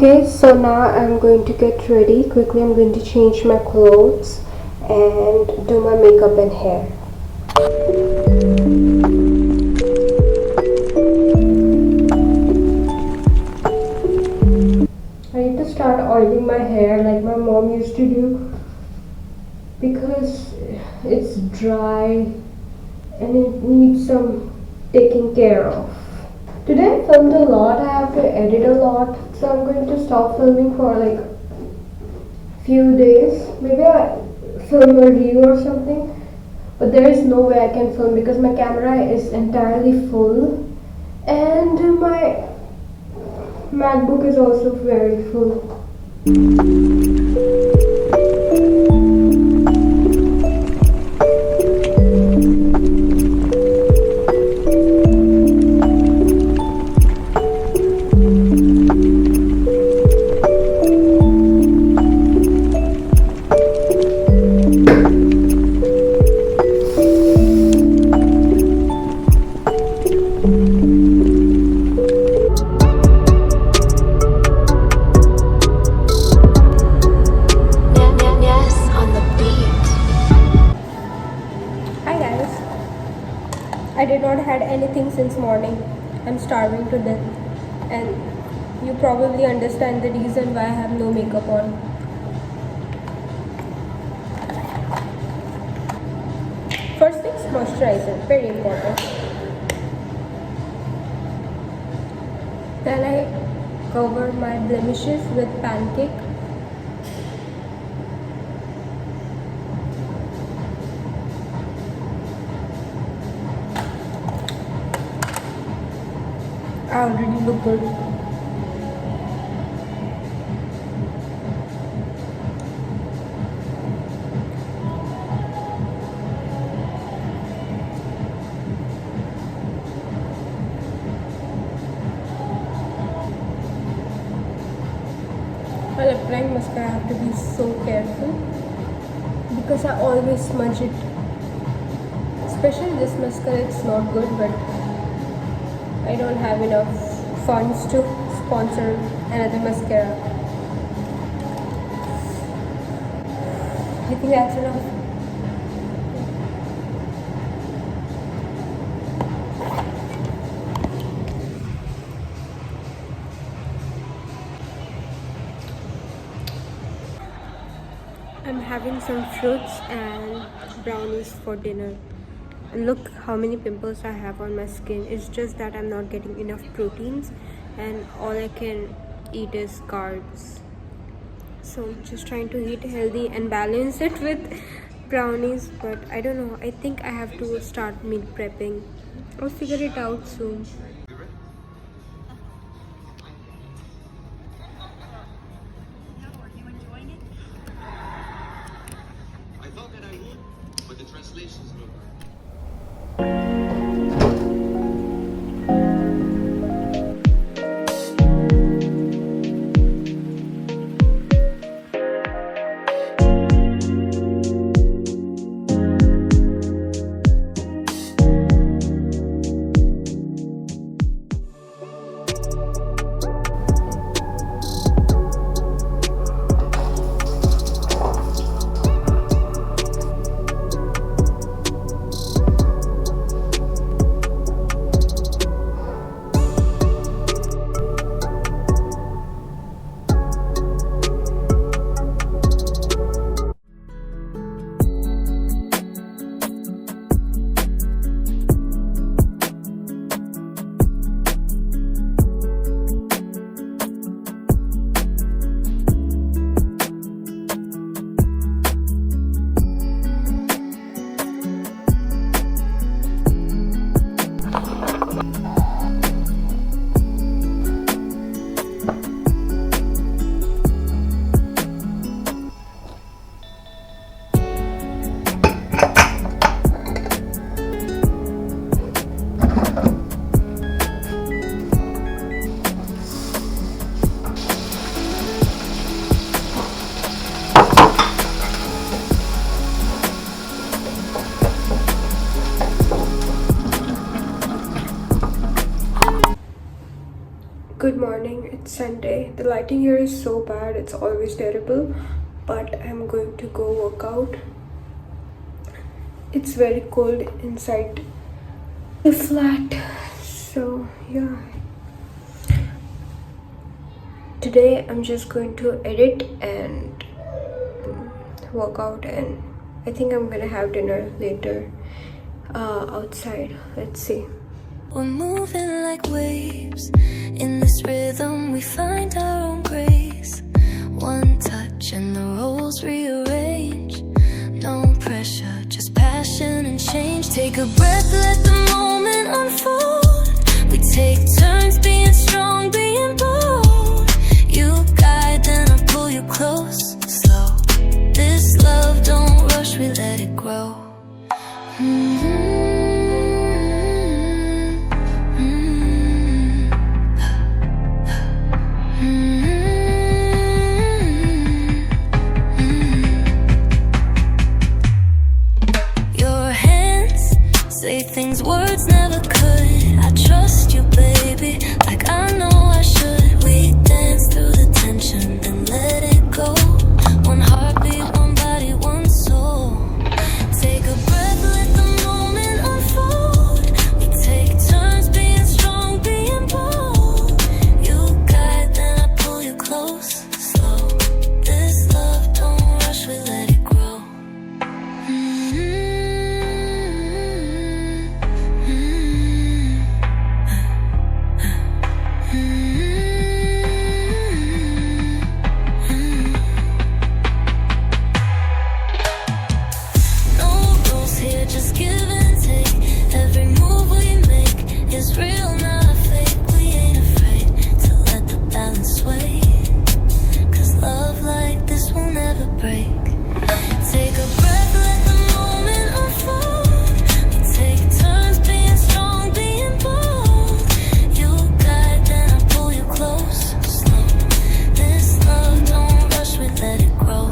Okay, so now I'm going to get ready. Quickly, I'm going to change my clothes and do my makeup and hair. I need to start oiling my hair like my mom used to do because it's dry and it needs some taking care of. Today I filmed a lot, I have to edit a lot, so I'm going to stop filming for like few days. Maybe I film a reel or something, but there is no way I can film because my camera is entirely full and my MacBook is also very full. Hi guys. I did not had anything since morning. I'm starving to death and you probably understand the reason why I have no makeup on. First things, moisturizer, very important. Then I cover my blemishes with pancake. I already look good. While applying mascara, I have to be so careful because I always smudge it. Especially this mascara, it's not good, but I don't have enough funds to sponsor another mascara. I think that's enough. I'm having some fruits and brownies for dinner. And look how many pimples I have on my skin. It's just that I'm not getting enough proteins and all I can eat is carbs. So I'm just trying to eat healthy and balance it with brownies, but I don't know. I think I have to start meal prepping. I'll figure it out soon. I thought that I would, but the translations look. Good morning, it's Sunday. The lighting here is so bad, it's always terrible, but I'm going to go work out. It's very cold inside the flat, so yeah. Today I'm just going to edit and work out, and I think I'm gonna have dinner later outside. Let's see. We're moving like waves. In this rhythm we find our own grace. One touch and the roles rearrange. No pressure, just passion and change. Take a breath, let the moment unfold. We take turns being strong, being bold. You guide, then I pull you close, slow. This love don't rush, we let it grow. Say things words never could. I trust you, baby, like I know I should. We dance through the tension, then let it go. One heartbeat, one body, one soul. Take a breath, let the moment unfold. We take turns being strong, being bold. You guide, then I pull you close, slow. This love don't rush, we let it grow. Just give and take. Every move we make is real, not a fake. We ain't afraid to let the balance sway. Cause love like this will never break. Take a breath, let the moment unfold. We take turns being strong, being bold. You guide, then I pull you close, slow. This love don't rush, we let it grow.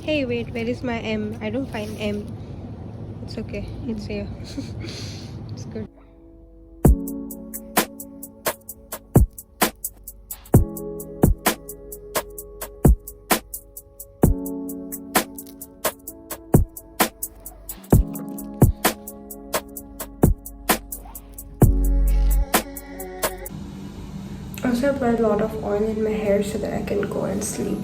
Hey, wait, where is my M? I don't find M. It's okay, it's here. It's good. Also, I applied a lot of oil in my hair so that I can go and sleep.